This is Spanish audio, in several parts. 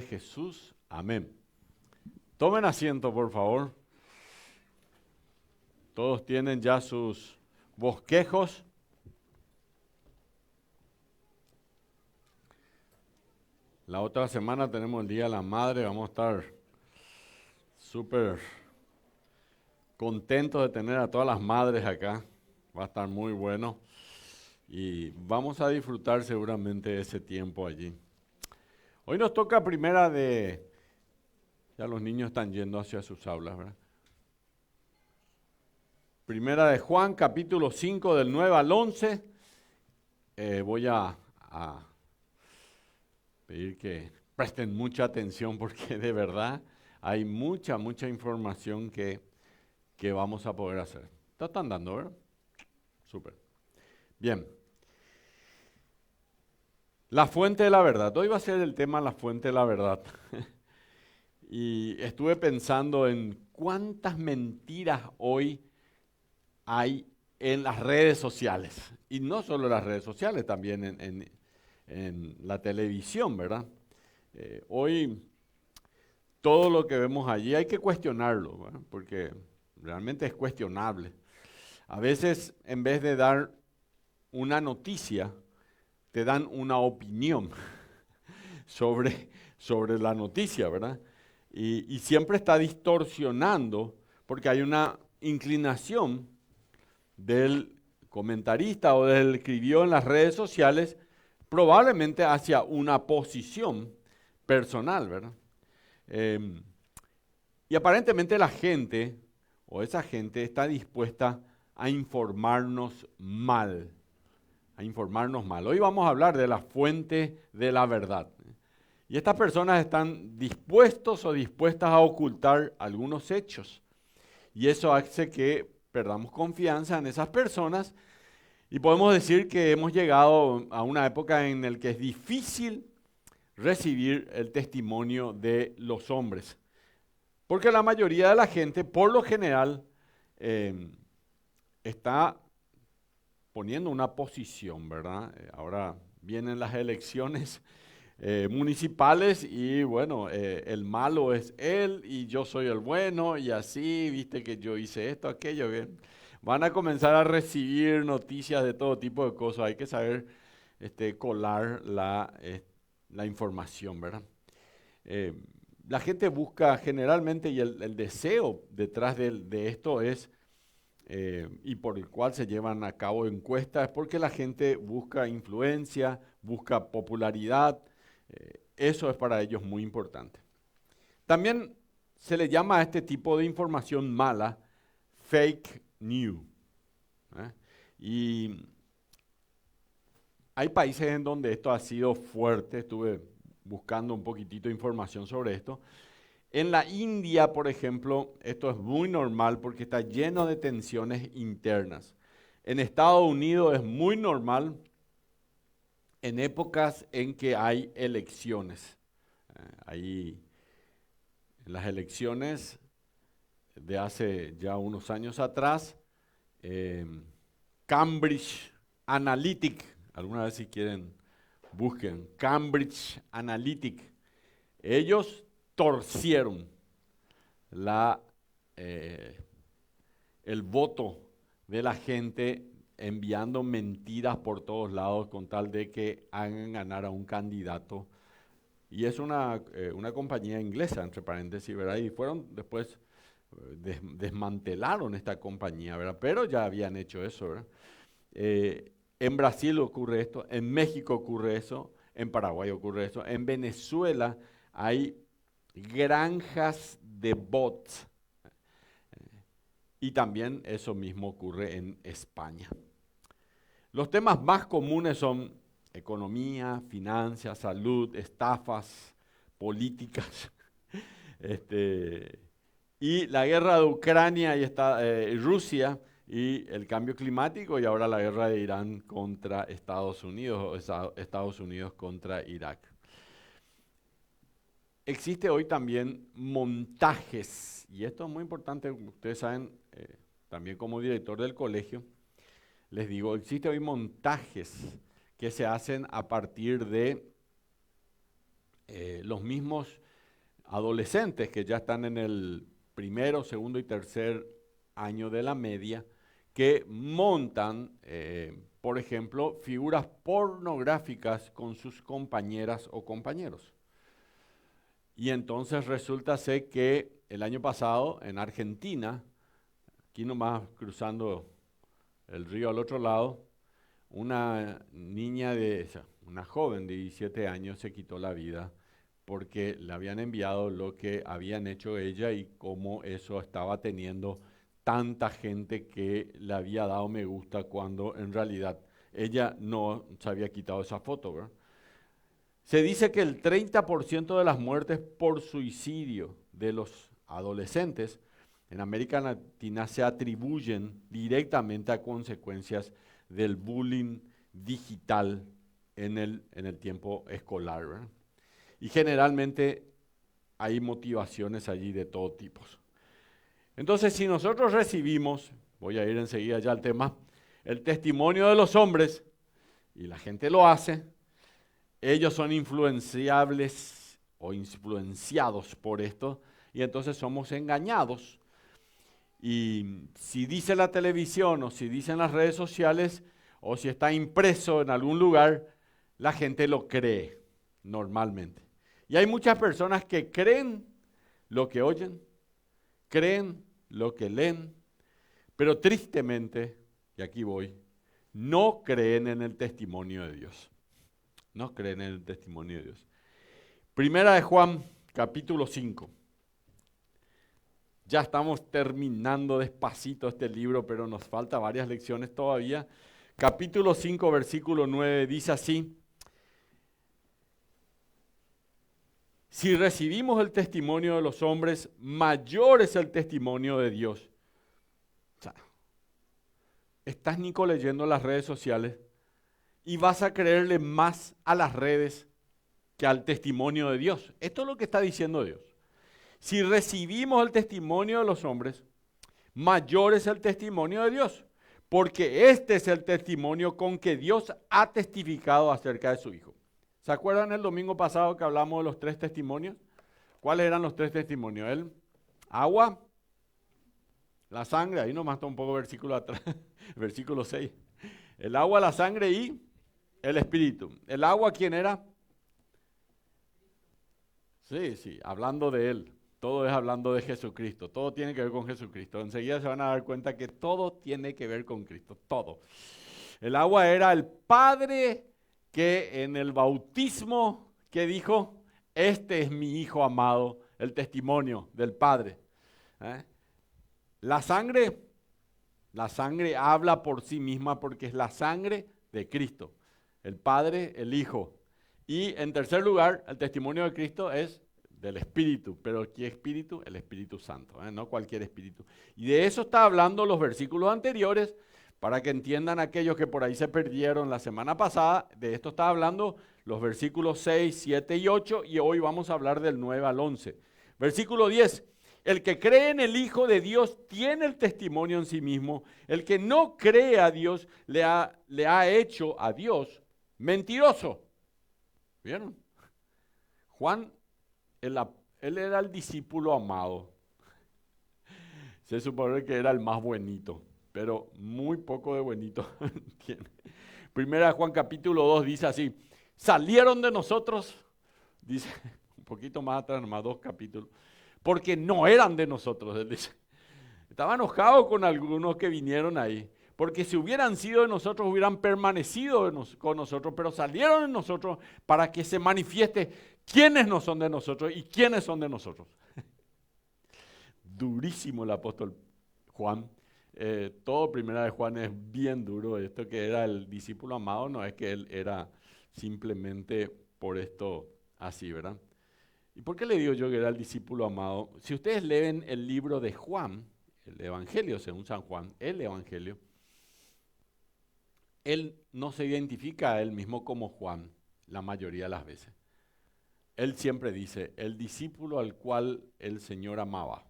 Jesús, amén. Tomen asiento, por favor. Todos tienen ya sus bosquejos. La otra semana tenemos el Día de la Madre. Vamos a estar súper contentos de tener a todas las madres acá. Va a estar muy bueno. Y vamos a disfrutar seguramente ese tiempo allí. Hoy nos toca primera de... Ya los niños están yendo hacia sus aulas, ¿verdad? Primera de Juan, capítulo 5, del 9 al 11. Voy a pedir que presten mucha atención porque de verdad hay mucha información que vamos a poder hacer. Están dando, ¿verdad? Súper. Bien. La fuente de la verdad. Hoy va a ser el tema la fuente de la verdad. Y estuve pensando en cuántas mentiras hoy hay en las redes sociales. Y no solo en las redes sociales, también en la televisión, ¿verdad? Hoy todo lo que vemos allí hay que cuestionarlo, ¿verdad? Porque realmente es cuestionable. A veces, en vez de dar una noticia, te dan una opinión sobre la noticia, ¿verdad? Y siempre está distorsionando porque hay una inclinación del comentarista o del que escribió en las redes sociales, probablemente hacia una posición personal, ¿verdad? Y aparentemente la gente, o esa gente, está dispuesta a informarnos mal, a informarnos mal. Hoy vamos a hablar de la fuente de la verdad. Y estas personas están dispuestos o dispuestas a ocultar algunos hechos. Y eso hace que perdamos confianza en esas personas y podemos decir que hemos llegado a una época en la que es difícil recibir el testimonio de los hombres. Porque la mayoría de la gente, por lo general, está poniendo una posición, ¿verdad? Ahora vienen las elecciones municipales y bueno, el malo es él y yo soy el bueno y así, viste que yo hice esto, aquello, bien. Van a comenzar a recibir noticias de todo tipo de cosas, hay que saber colar la información, ¿verdad? Eh, la gente busca generalmente y el deseo detrás de esto es, y por el cual se llevan a cabo encuestas, es porque la gente busca influencia, busca popularidad. Eso es para ellos muy importante. También se le llama a este tipo de información mala fake news. ¿Eh? Y hay países en donde esto ha sido fuerte, estuve buscando un poquitito de información sobre esto. En la India, por ejemplo, esto es muy normal porque está lleno de tensiones internas. En Estados Unidos es muy normal en épocas en que hay elecciones. Ahí, en las elecciones de hace ya unos años atrás, eh, Cambridge Analytic, alguna vez si quieren busquen, Cambridge Analytic, ellos torcieron la, eh, el voto de la gente enviando mentiras por todos lados con tal de que hagan ganar a un candidato. Y es una compañía inglesa, entre paréntesis, ¿verdad? Y fueron después, desmantelaron esta compañía, ¿verdad? Pero ya habían hecho eso, ¿verdad? En Brasil ocurre esto, en México ocurre eso, en Paraguay ocurre eso, en Venezuela hay granjas de bots. Y también eso mismo ocurre en España. Los temas más comunes son economía, finanzas, salud, estafas, políticas, y la guerra de Ucrania y Rusia y el cambio climático y ahora la guerra de Irán contra Estados Unidos o Estados Unidos contra Irak. Existe hoy también montajes, y esto es muy importante, ustedes saben, también como director del colegio, les digo, existe hoy montajes que se hacen a partir de los mismos adolescentes que ya están en el primero, segundo y tercer año de la media, que montan, por ejemplo, figuras pornográficas con sus compañeras o compañeros. Y entonces resulta ser que el año pasado en Argentina, aquí nomás cruzando el río al otro lado, una una joven de 17 años se quitó la vida porque le habían enviado lo que habían hecho ella y cómo eso estaba teniendo tanta gente que le había dado me gusta cuando en realidad ella no se había quitado esa foto, ¿verdad? Se dice que el 30% de las muertes por suicidio de los adolescentes en América Latina se atribuyen directamente a consecuencias del bullying digital en el tiempo escolar, ¿verdad? Y generalmente hay motivaciones allí de todo tipo. Entonces, si nosotros recibimos, voy a ir enseguida ya al tema, el testimonio de los hombres, y la gente lo hace, ellos son influenciables o influenciados por esto, y entonces somos engañados. Y si dice la televisión, o si dicen las redes sociales, o si está impreso en algún lugar, la gente lo cree normalmente. Y hay muchas personas que creen lo que oyen, creen lo que leen, pero tristemente, y aquí voy, no creen en el testimonio de Dios. No creen en el testimonio de Dios. Primera de Juan, capítulo 5. Ya estamos terminando despacito este libro, pero nos falta varias lecciones todavía. Capítulo 5, versículo 9, dice así: si recibimos el testimonio de los hombres, mayor es el testimonio de Dios. O sea, estás, Nico, leyendo las redes sociales y vas a creerle más a las redes que al testimonio de Dios. Esto es lo que está diciendo Dios. Si recibimos el testimonio de los hombres, mayor es el testimonio de Dios, porque este es el testimonio con que Dios ha testificado acerca de su Hijo. ¿Se acuerdan el domingo pasado que hablamos de los 3 testimonios? ¿Cuáles eran los 3 testimonios? El agua, la sangre, ahí nomás está un poco versículo atrás, versículo 6. El agua, la sangre y el espíritu. ¿El agua quién era? Sí, hablando de Él. Todo es hablando de Jesucristo. Todo tiene que ver con Jesucristo. Enseguida se van a dar cuenta que todo tiene que ver con Cristo. Todo. El agua era el Padre que en el bautismo, que dijo, este es mi Hijo amado, el testimonio del Padre. ¿Eh? La sangre habla por sí misma porque es la sangre de Cristo. El Padre, el Hijo. Y en tercer lugar, el testimonio de Cristo es del Espíritu. ¿Pero qué Espíritu? El Espíritu Santo, no cualquier Espíritu. Y de eso está hablando los versículos anteriores, para que entiendan aquellos que por ahí se perdieron la semana pasada. De esto está hablando los versículos 6, 7 y 8, y hoy vamos a hablar del 9 al 11. Versículo 10. El que cree en el Hijo de Dios tiene el testimonio en sí mismo. El que no cree a Dios le ha hecho a Dios mentiroso. ¿Vieron? Juan, él era el discípulo amado. Se supone que era el más buenito, pero muy poco de buenito tiene. Primera Juan capítulo 2 dice así: salieron de nosotros, dice un poquito más atrás, nomás 2 capítulos, porque no eran de nosotros, él dice. Estaba enojado con algunos que vinieron ahí, porque si hubieran sido de nosotros, hubieran permanecido con nosotros, pero salieron de nosotros para que se manifieste quiénes no son de nosotros y quiénes son de nosotros. Durísimo el apóstol Juan. Todo Primera de Juan es bien duro. Esto que era el discípulo amado no es que él era simplemente por esto así, ¿verdad? ¿Y por qué le digo yo que era el discípulo amado? Si ustedes leen el libro de Juan, el Evangelio según San Juan, el Evangelio, él no se identifica a él mismo como Juan la mayoría de las veces. Él siempre dice, el discípulo al cual el Señor amaba.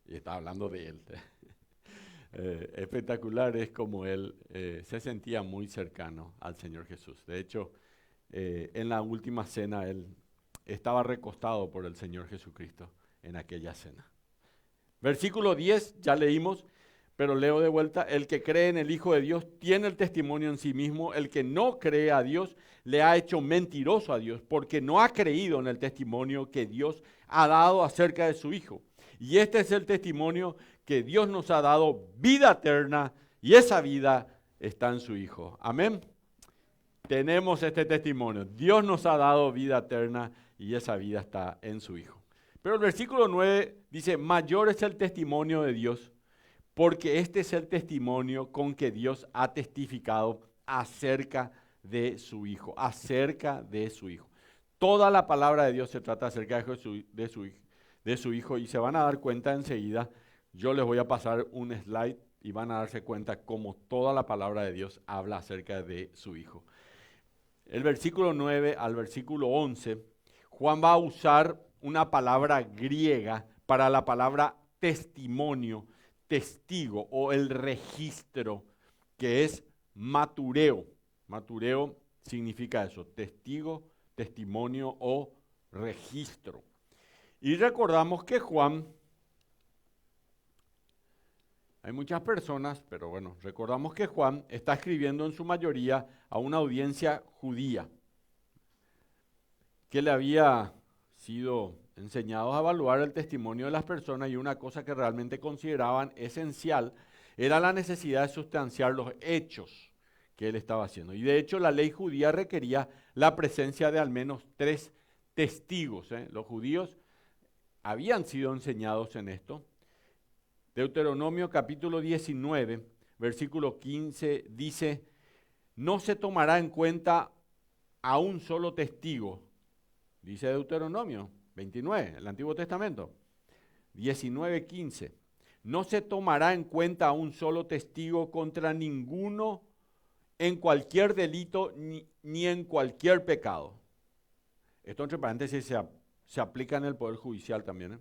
Y está hablando de él. Espectacular es como él se sentía muy cercano al Señor Jesús. De hecho, en la última cena él estaba recostado por el Señor Jesucristo en aquella cena. Versículo 10, ya leímos, pero leo de vuelta: el que cree en el Hijo de Dios tiene el testimonio en sí mismo. El que no cree a Dios le ha hecho mentiroso a Dios, porque no ha creído en el testimonio que Dios ha dado acerca de su Hijo. Y este es el testimonio, que Dios nos ha dado vida eterna, y esa vida está en su Hijo. Amén. Tenemos este testimonio. Dios nos ha dado vida eterna y esa vida está en su Hijo. Pero el versículo 9 dice: mayor es el testimonio de Dios, porque este es el testimonio con que Dios ha testificado acerca de su Hijo. Acerca de su Hijo. Toda la palabra de Dios se trata acerca de su Hijo, y se van a dar cuenta enseguida. Yo les voy a pasar un slide y van a darse cuenta cómo toda la palabra de Dios habla acerca de su Hijo. El versículo 9 al versículo 11, Juan va a usar una palabra griega para la palabra testimonio, testigo o el registro, que es matureo. Matureo significa eso: testigo, testimonio o registro. Y recordamos que Juan, hay muchas personas, pero bueno, recordamos que Juan está escribiendo en su mayoría a una audiencia judía que le había sido enseñados a evaluar el testimonio de las personas, y una cosa que realmente consideraban esencial era la necesidad de sustanciar los hechos que él estaba haciendo. Y de hecho la ley judía requería la presencia de al menos 3 testigos. Los judíos habían sido enseñados en esto. Deuteronomio capítulo 19, versículo 15 dice: no se tomará en cuenta a un solo testigo. Dice Deuteronomio 29, el Antiguo Testamento, 19:15. No se tomará en cuenta a un solo testigo contra ninguno en cualquier delito ni en cualquier pecado. Esto, entre paréntesis, se aplica en el Poder Judicial también.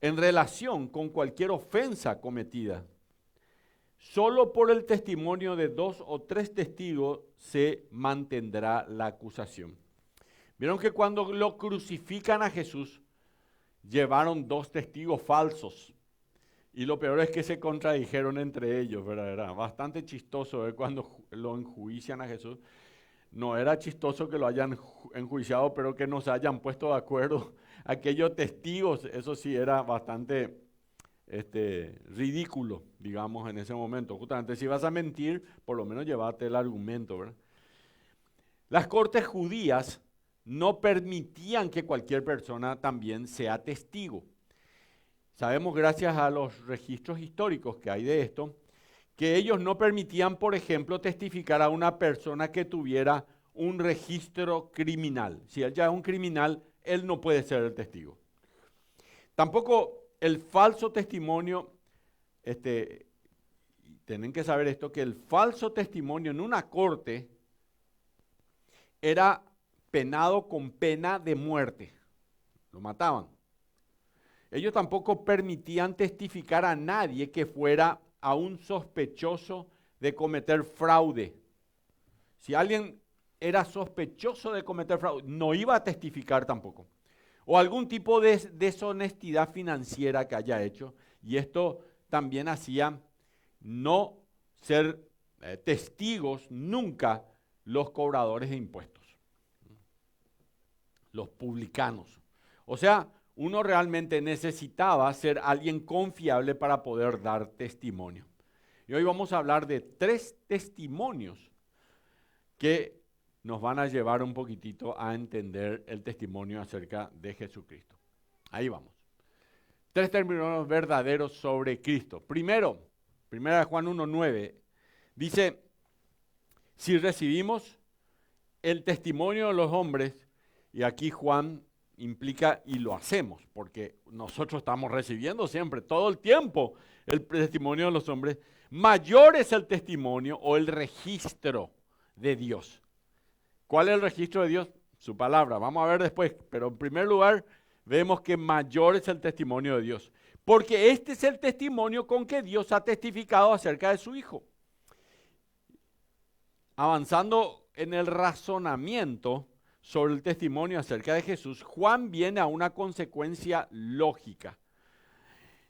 En relación con cualquier ofensa cometida, solo por el testimonio de 2 o 3 testigos se mantendrá la acusación. Vieron que cuando lo crucifican a Jesús, llevaron 2 testigos falsos. Y lo peor es que se contradijeron entre ellos, ¿verdad? Era bastante chistoso ver cuando lo enjuician a Jesús. No era chistoso que lo hayan enjuiciado, pero que no se hayan puesto de acuerdo aquellos testigos. Eso sí era bastante ridículo, digamos, en ese momento. Justamente si vas a mentir, por lo menos llévate el argumento, ¿verdad? Las cortes judías no permitían que cualquier persona también sea testigo. Sabemos, gracias a los registros históricos que hay de esto, que ellos no permitían, por ejemplo, testificar a una persona que tuviera un registro criminal. Si él ya es un criminal, él no puede ser el testigo. Tampoco el falso testimonio, tienen que saber esto, que el falso testimonio en una corte era penado con pena de muerte. Lo mataban. Ellos tampoco permitían testificar a nadie que fuera a un sospechoso de cometer fraude. Si alguien era sospechoso de cometer fraude, no iba a testificar tampoco. O algún tipo de deshonestidad financiera que haya hecho. Y esto también hacía no ser testigos nunca los cobradores de impuestos, los publicanos. O sea, uno realmente necesitaba ser alguien confiable para poder dar testimonio. Y hoy vamos a hablar de 3 testimonios que nos van a llevar un poquitito a entender el testimonio acerca de Jesucristo. Ahí vamos. 3 testimonios verdaderos sobre Cristo. Primero, 1 Juan 1:9, dice: si recibimos el testimonio de los hombres, y aquí Juan implica y lo hacemos, porque nosotros estamos recibiendo siempre, todo el tiempo, el testimonio de los hombres, mayor es el testimonio o el registro de Dios. ¿Cuál es el registro de Dios? Su palabra. Vamos a ver después, pero en primer lugar vemos que mayor es el testimonio de Dios, porque este es el testimonio con que Dios ha testificado acerca de su Hijo. Avanzando en el razonamiento, sobre el testimonio acerca de Jesús, Juan viene a una consecuencia lógica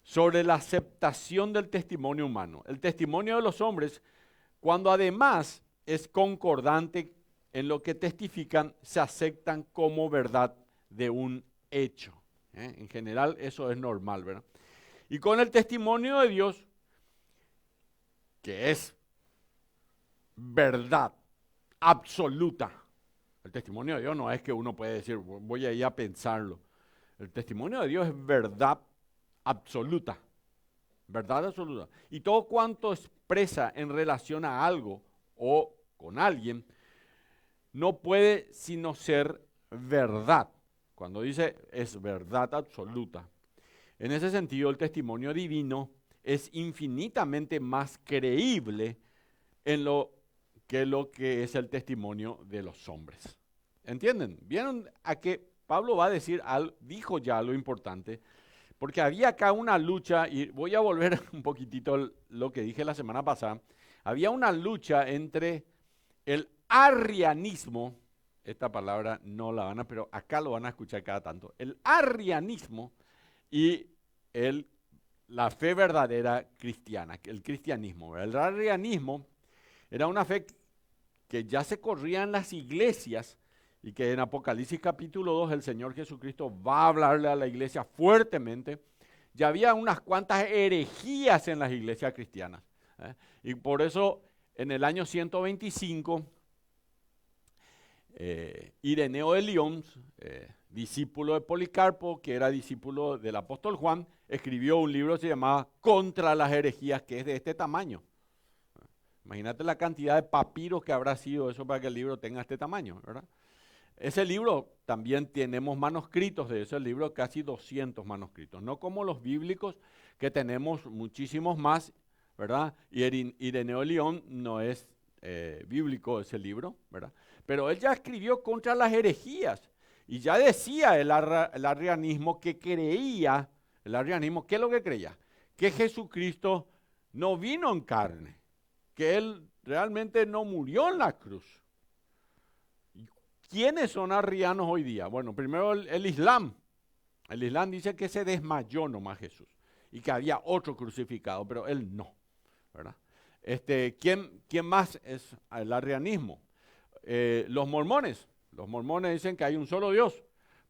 sobre la aceptación del testimonio humano. El testimonio de los hombres, cuando además es concordante en lo que testifican, se aceptan como verdad de un hecho. En general eso es normal, ¿verdad? Y con el testimonio de Dios, que es verdad absoluta. El testimonio de Dios no es que uno puede decir, voy a ir a pensarlo. El testimonio de Dios es verdad absoluta. Verdad absoluta. Y todo cuanto expresa en relación a algo o con alguien, no puede sino ser verdad. Cuando dice es verdad absoluta. En ese sentido, el testimonio divino es infinitamente más creíble en lo que es el testimonio de los hombres. ¿Entienden? ¿Vieron a que Pablo va a decir, dijo ya lo importante? Porque había acá una lucha, y voy a volver un poquitito a lo que dije la semana pasada, había una lucha entre el arrianismo, esta palabra no la van a, pero acá lo van a escuchar cada tanto, el arrianismo y la fe verdadera cristiana, el cristianismo. El arrianismo era una fe que ya se corría en las iglesias y que en Apocalipsis capítulo 2 el Señor Jesucristo va a hablarle a la iglesia fuertemente. Ya había unas cuantas herejías en las iglesias cristianas. Y por eso en el año 125, Ireneo de Lyon, discípulo de Policarpo, que era discípulo del apóstol Juan, escribió un libro que se llamaba Contra las herejías, que es de este tamaño. Imagínate la cantidad de papiros que habrá sido eso para que el libro tenga este tamaño, ¿verdad? Ese libro también tenemos manuscritos de ese libro, casi 200 manuscritos, no como los bíblicos que tenemos muchísimos más, ¿verdad? Y Ireneo de Lyon no es bíblico ese libro, ¿verdad? Pero él ya escribió contra las herejías y ya decía el arrianismo que creía, el arrianismo, ¿qué es lo que creía? Que Jesucristo no vino en carne, que él realmente no murió en la cruz. ¿Quiénes son arrianos hoy día? Bueno, primero el Islam. El Islam dice que se desmayó nomás Jesús y que había otro crucificado, pero él no, ¿verdad? ¿Quién más es el arrianismo? Los mormones. Los mormones dicen que hay un solo Dios,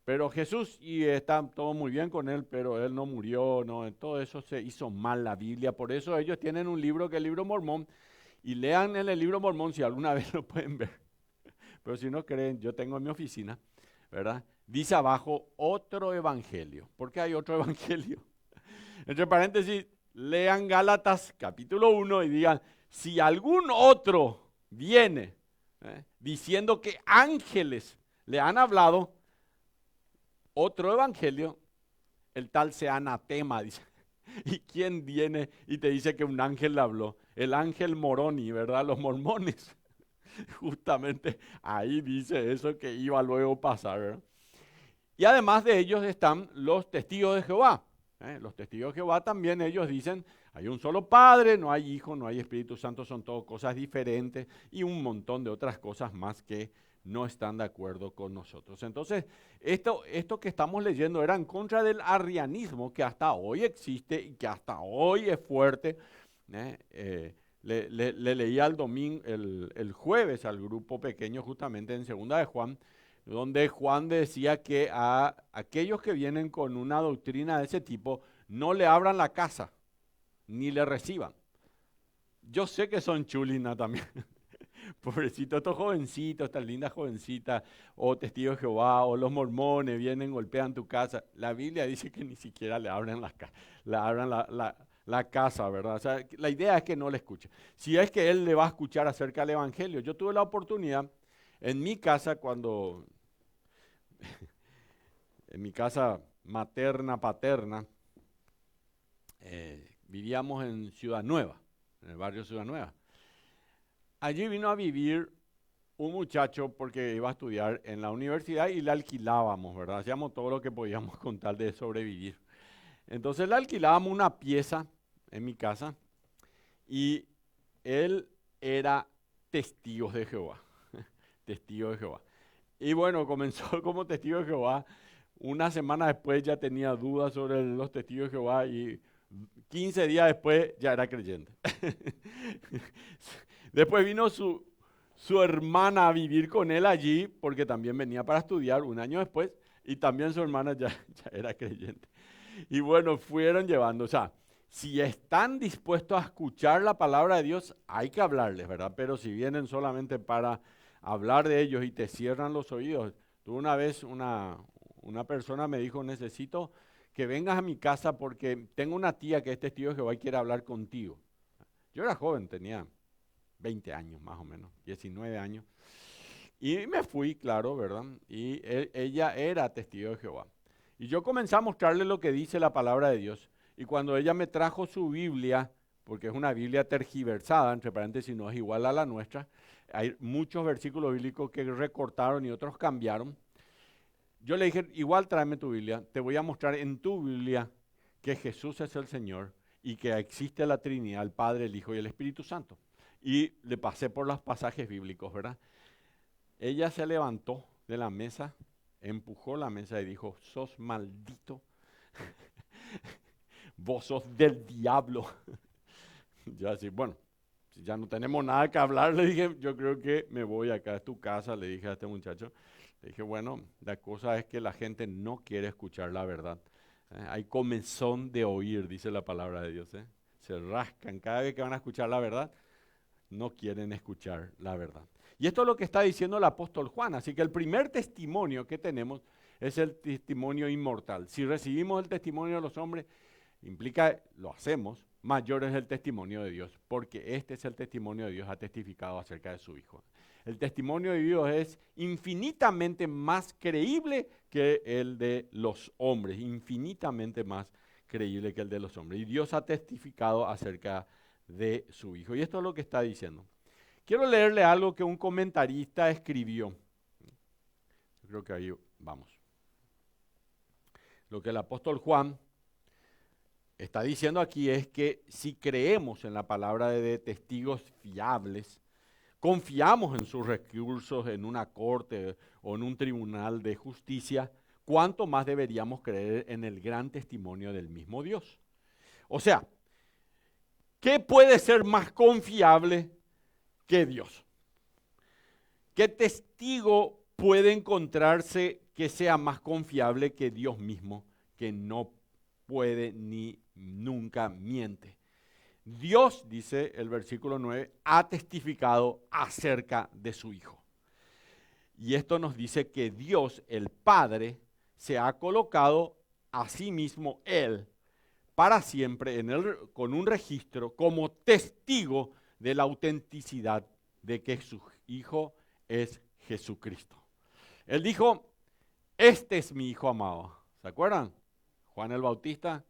pero Jesús, y está todo muy bien con él, pero él no murió, no, todo eso se hizo mal la Biblia. Por eso ellos tienen un libro que es el libro mormón, y lean en el libro mormón si alguna vez lo pueden ver. Pero si no creen, yo tengo en mi oficina, ¿verdad? Dice abajo otro evangelio. ¿Por qué hay otro evangelio? Entre paréntesis, lean Gálatas capítulo 1 y digan, si algún otro viene diciendo que ángeles le han hablado, otro evangelio, el tal sea anatema, dice. ¿Y quién viene y te dice que un ángel le habló? El ángel Moroni, ¿verdad? Los mormones. Justamente ahí dice eso que iba luego a pasar, ¿verdad? Y además de ellos están los testigos de Jehová. Los testigos de Jehová también ellos dicen, hay un solo Padre, no hay Hijo, no hay Espíritu Santo, son todas cosas diferentes y un montón de otras cosas más que no están de acuerdo con nosotros. Entonces, esto que estamos leyendo era en contra del arrianismo que hasta hoy existe y que hasta hoy es fuerte. Le leía el jueves al grupo pequeño justamente en Segunda de Juan, donde Juan decía que a aquellos que vienen con una doctrina de ese tipo no le abran la casa, ni le reciban. Yo sé que son chulinas también. Pobrecito, estos jovencitos, estas lindas jovencitas, o testigos de Jehová, o los mormones vienen, golpean tu casa. La Biblia dice que ni siquiera le abran la casa, ¿verdad? O sea, la idea es que no le escuche. Si es que él le va a escuchar acerca del Evangelio. Yo tuve la oportunidad en mi casa en mi casa materna, paterna, vivíamos en Ciudad Nueva, en el barrio Ciudad Nueva. Allí vino a vivir un muchacho porque iba a estudiar en la universidad y le alquilábamos, ¿verdad? Hacíamos todo lo que podíamos con tal de sobrevivir. Entonces le alquilábamos una pieza en mi casa y él era testigo de Jehová. Testigo de Jehová. Y bueno, comenzó como testigo de Jehová. Una semana después ya tenía dudas sobre los testigos de Jehová y 15 días después ya era creyente. Después vino su hermana a vivir con él allí, porque también venía para estudiar un año después, y también su hermana ya era creyente. Y bueno, fueron llevando, o sea, si están dispuestos a escuchar la palabra de Dios, hay que hablarles, ¿verdad? Pero si vienen solamente para hablar de ellos y te cierran los oídos. Tú una vez una persona me dijo, necesito que vengas a mi casa porque tengo una tía que es testigo de Jehová y quiere hablar contigo. Yo era joven, tenía 20 años más o menos, 19 años. Y me fui, claro, ¿verdad? Y ella era testigo de Jehová. Y yo comencé a mostrarle lo que dice la palabra de Dios. Y cuando ella me trajo su Biblia, porque es una Biblia tergiversada, entre paréntesis, no es igual a la nuestra, hay muchos versículos bíblicos que recortaron y otros cambiaron. Yo le dije, igual tráeme tu Biblia, te voy a mostrar en tu Biblia que Jesús es el Señor y que existe la Trinidad, el Padre, el Hijo y el Espíritu Santo. Y le pasé por los pasajes bíblicos, ¿verdad? Ella se levantó de la mesa, empujó la mesa y dijo, sos maldito, vos sos del diablo. Yo así, bueno, si ya no tenemos nada que hablar, le dije, yo creo que me voy acá a tu casa, le dije a este muchacho. Le dije, bueno, la cosa es que la gente no quiere escuchar la verdad. Hay comezón de oír, dice la palabra de Dios. Se rascan cada vez que van a escuchar la verdad, no quieren escuchar la verdad. Y esto es lo que está diciendo el apóstol Juan. Así que el primer testimonio que tenemos es el testimonio inmortal. Si recibimos el testimonio de los hombres, implica, lo hacemos, mayor es el testimonio de Dios, porque este es el testimonio de Dios, ha testificado acerca de su Hijo. El testimonio de Dios es infinitamente más creíble que el de los hombres, infinitamente más creíble que el de los hombres. Y Dios ha testificado acerca de su Hijo. Y esto es lo que está diciendo. Quiero leerle algo que un comentarista escribió. Yo creo que ahí vamos. Lo que el apóstol Juan está diciendo aquí es que si creemos en la palabra de testigos fiables, confiamos en sus recursos en una corte o en un tribunal de justicia, ¿cuánto más deberíamos creer en el gran testimonio del mismo Dios? O sea, ¿qué puede ser más confiable que Dios? ¿Qué testigo puede encontrarse que sea más confiable que Dios mismo, que no puede ni nunca miente? Dios, dice el versículo 9, ha testificado acerca de su Hijo. Y esto nos dice que Dios, el Padre, se ha colocado a sí mismo Él para siempre con un registro como testigo de la autenticidad de que su Hijo es Jesucristo. Él dijo, este es mi Hijo amado. ¿Se acuerdan? Juan el Bautista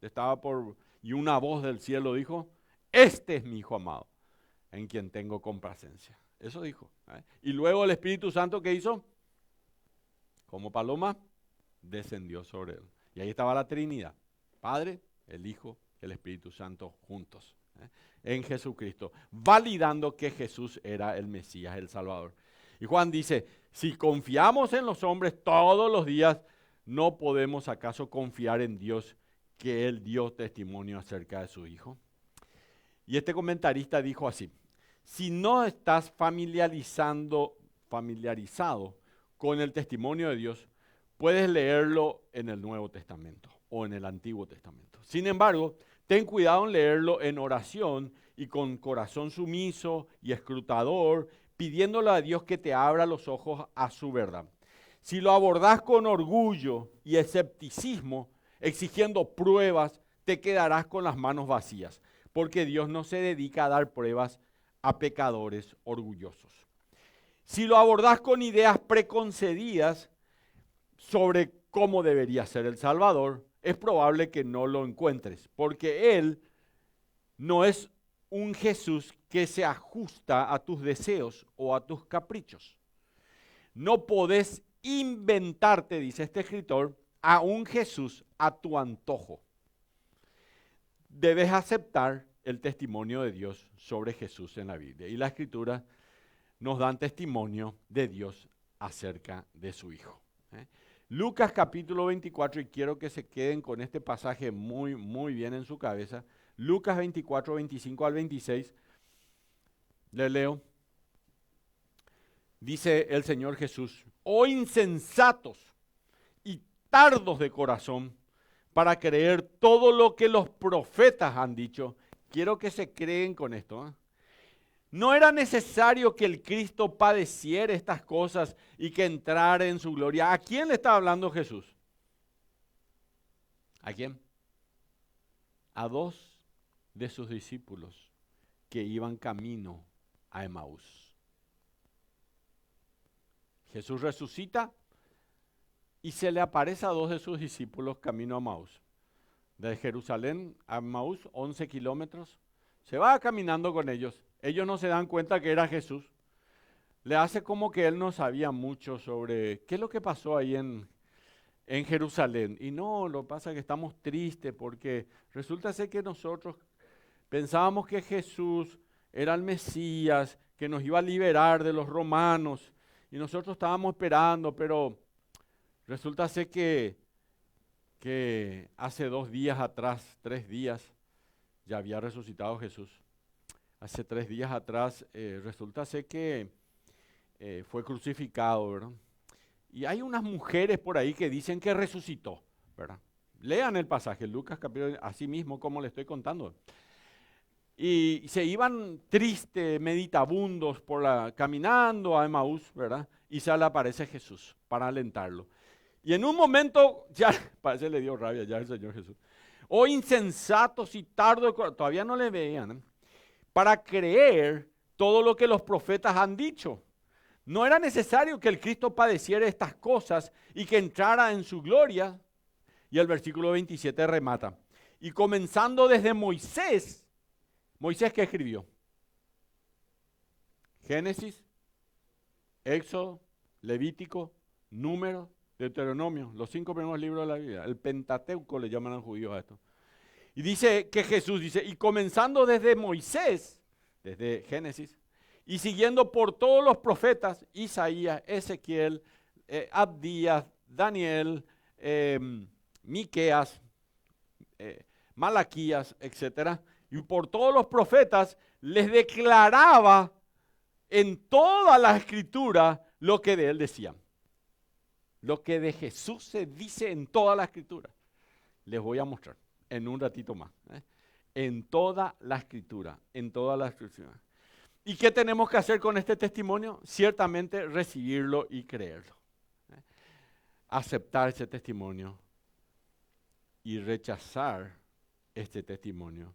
y una voz del cielo dijo, este es mi Hijo amado, en quien tengo complacencia. Eso dijo. Y luego el Espíritu Santo, ¿qué hizo? Como paloma, descendió sobre él. Y ahí estaba la Trinidad, Padre, el Hijo, el Espíritu Santo juntos, en Jesucristo, validando que Jesús era el Mesías, el Salvador. Y Juan dice, si confiamos en los hombres todos los días, ¿no podemos acaso confiar en Dios que Él dio testimonio acerca de su Hijo? Y este comentarista dijo así, si no estás familiarizado con el testimonio de Dios, puedes leerlo en el Nuevo Testamento o en el Antiguo Testamento. Sin embargo, ten cuidado en leerlo en oración y con corazón sumiso y escrutador, pidiéndole a Dios que te abra los ojos a su verdad. Si lo abordás con orgullo y escepticismo, exigiendo pruebas, te quedarás con las manos vacías, porque Dios no se dedica a dar pruebas a pecadores orgullosos. Si lo abordás con ideas preconcebidas sobre cómo debería ser el Salvador, es probable que no lo encuentres, porque Él no es un Jesús que se ajusta a tus deseos o a tus caprichos. No podés inventarte, dice este escritor, a un Jesús a tu antojo. Debes aceptar el testimonio de Dios sobre Jesús en la Biblia. Y la Escritura nos dan testimonio de Dios acerca de su Hijo. Lucas capítulo 24, y quiero que se queden con este pasaje muy, muy bien en su cabeza. Lucas 24, 25 al 26. Le leo. Dice el Señor Jesús: oh insensatos y tardos de corazón para creer todo lo que los profetas han dicho. Quiero que se creen con esto. No era necesario que el Cristo padeciera estas cosas y que entrara en su gloria. ¿A quién le está hablando Jesús? ¿A quién? A dos de sus discípulos que iban camino a Emaús. Jesús resucita y se le aparece a dos de sus discípulos camino a Emaús. De Jerusalén a Emaús, 11 kilómetros. Se va caminando con ellos. Ellos no se dan cuenta que era Jesús. Le hace como que él no sabía mucho sobre qué es lo que pasó ahí en Jerusalén. Y no, lo que pasa es que estamos tristes porque resulta ser que nosotros pensábamos que Jesús era el Mesías, que nos iba a liberar de los romanos. Y nosotros estábamos esperando, pero resulta ser que hace 2 días atrás, 3 días, ya había resucitado Jesús. Hace 3 días atrás resulta ser que fue crucificado, ¿verdad? Y hay unas mujeres por ahí que dicen que resucitó, ¿verdad? Lean el pasaje, Lucas capítulo, así mismo como le estoy contando. Y se iban tristes, meditabundos, caminando a Emaús, ¿verdad? Y se le aparece Jesús para alentarlo. Y en un momento, ya parece le dio rabia ya el Señor Jesús. Oh insensatos y tardos, todavía no le veían, para creer todo lo que los profetas han dicho. No era necesario que el Cristo padeciera estas cosas y que entrara en su gloria. Y el versículo 27 remata. Y comenzando desde Moisés, ¿Moisés qué escribió? Génesis, Éxodo, Levítico, Números, Deuteronomio, los 5 primeros libros de la Biblia. El Pentateuco le llaman a los judíos a esto. Y dice que Jesús dice, y comenzando desde Moisés, desde Génesis, y siguiendo por todos los profetas, Isaías, Ezequiel, Abdías, Daniel, Miqueas, Malaquías, etc. Y por todos los profetas les declaraba en toda la escritura lo que de él decían. Lo que de Jesús se dice en toda la escritura. Les voy a mostrar en un ratito más. En toda la escritura, en toda la escritura. ¿Y qué tenemos que hacer con este testimonio? Ciertamente recibirlo y creerlo. Aceptar ese testimonio y rechazar este testimonio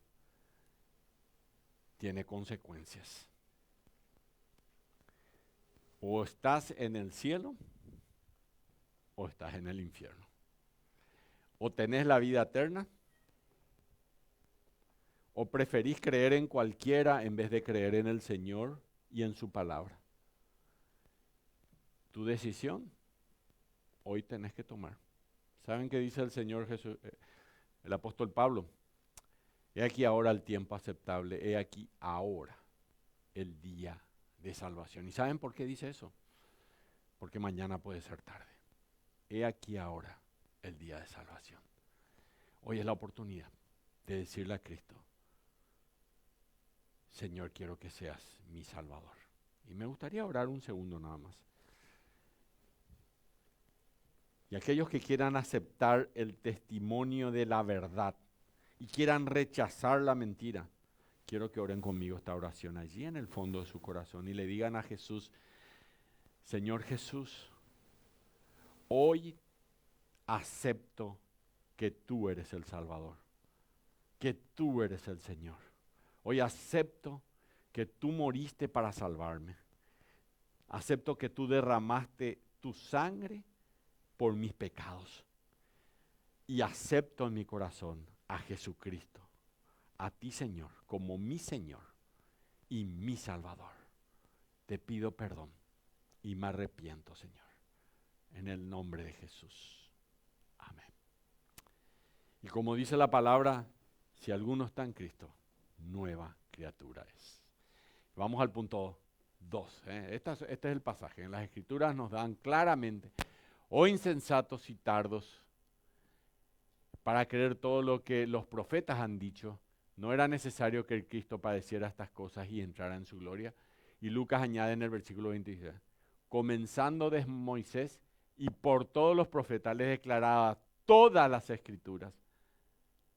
tiene consecuencias. O estás en el cielo o estás en el infierno. O tenés la vida eterna o preferís creer en cualquiera en vez de creer en el Señor y en su palabra. Tu decisión hoy tenés que tomar. ¿Saben qué dice el Señor Jesús, el apóstol Pablo? He aquí ahora el tiempo aceptable, he aquí ahora el día de salvación. ¿Y saben por qué dice eso? Porque mañana puede ser tarde. He aquí ahora el día de salvación. Hoy es la oportunidad de decirle a Cristo, Señor, quiero que seas mi Salvador. Y me gustaría orar un segundo nada más. Y aquellos que quieran aceptar el testimonio de la verdad y quieran rechazar la mentira, quiero que oren conmigo esta oración allí en el fondo de su corazón y le digan a Jesús, Señor Jesús, hoy acepto que tú eres el Salvador, que tú eres el Señor. Hoy acepto que tú moriste para salvarme. Acepto que tú derramaste tu sangre por mis pecados. Y acepto en mi corazón a Jesucristo, a ti Señor, como mi Señor y mi Salvador. Te pido perdón y me arrepiento, Señor, en el nombre de Jesús. Amén. Y como dice la palabra, si alguno está en Cristo, nueva criatura es. Vamos al punto 2. Este es el pasaje. En las Escrituras nos dan claramente, oh insensatos y tardos, para creer todo lo que los profetas han dicho, no era necesario que el Cristo padeciera estas cosas y entrara en su gloria. Y Lucas añade en el versículo 26, comenzando desde Moisés y por todos los profetas les declaraba todas las Escrituras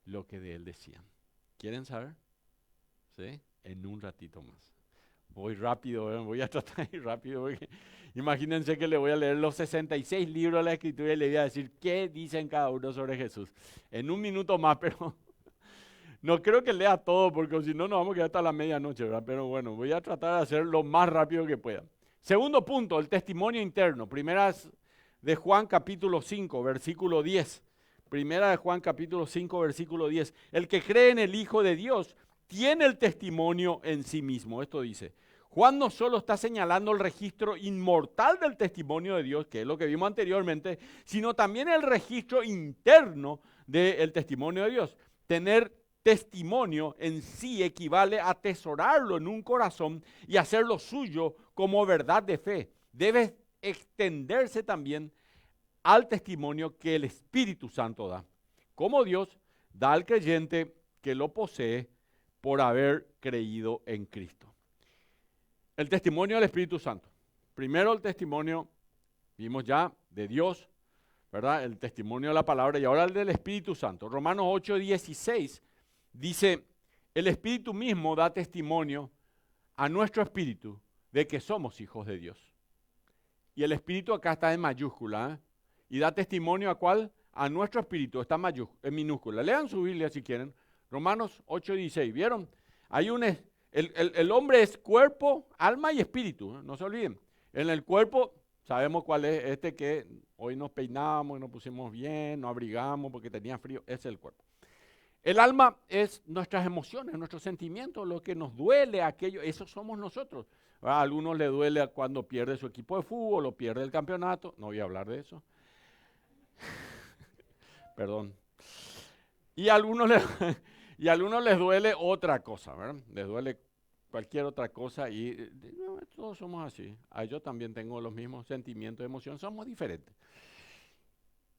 lo que de él decían. ¿Quieren saber? ¿Sí? En un ratito más. Voy rápido, voy a tratar de ir rápido porque imagínense que le voy a leer los 66 libros de la Escritura y le voy a decir qué dicen cada uno sobre Jesús. En un minuto más, pero no creo que lea todo porque si no nos vamos a quedar hasta la medianoche, ¿verdad? Pero bueno, voy a tratar de hacer lo más rápido que pueda. Segundo punto, el testimonio interno. Primera de Juan capítulo 5, versículo 10. Primera de Juan capítulo 5, versículo 10. El que cree en el Hijo de Dios tiene el testimonio en sí mismo. Esto dice, Juan no solo está señalando el registro inmortal del testimonio de Dios, que es lo que vimos anteriormente, sino también el registro interno del testimonio de Dios. Tener testimonio en sí equivale a atesorarlo en un corazón y hacerlo suyo como verdad de fe. Debe extenderse también al testimonio que el Espíritu Santo da. Como Dios da al creyente que lo posee por haber creído en Cristo. El testimonio del Espíritu Santo. Primero el testimonio, vimos ya, de Dios, ¿verdad? El testimonio de la palabra y ahora el del Espíritu Santo. Romanos 8:16 dice, el Espíritu mismo da testimonio a nuestro espíritu de que somos hijos de Dios. Y el Espíritu acá está en mayúscula, y da testimonio ¿a cuál? A nuestro espíritu, está en minúscula. Lean su Biblia si quieren. Romanos 8:16, ¿vieron? Hay el hombre es cuerpo, alma y espíritu, no se olviden. En el cuerpo sabemos cuál es que hoy nos peinamos y nos pusimos bien, nos abrigamos porque tenía frío, ese es el cuerpo. El alma es nuestras emociones, nuestros sentimientos, lo que nos duele, aquello, eso somos nosotros. A algunos les duele cuando pierde su equipo de fútbol o pierde el campeonato, no voy a hablar de eso. Perdón. Y a algunos les duele otra cosa, ¿verdad? Les duele cualquier otra cosa y todos somos así. Yo también tengo los mismos sentimientos, emociones, somos diferentes.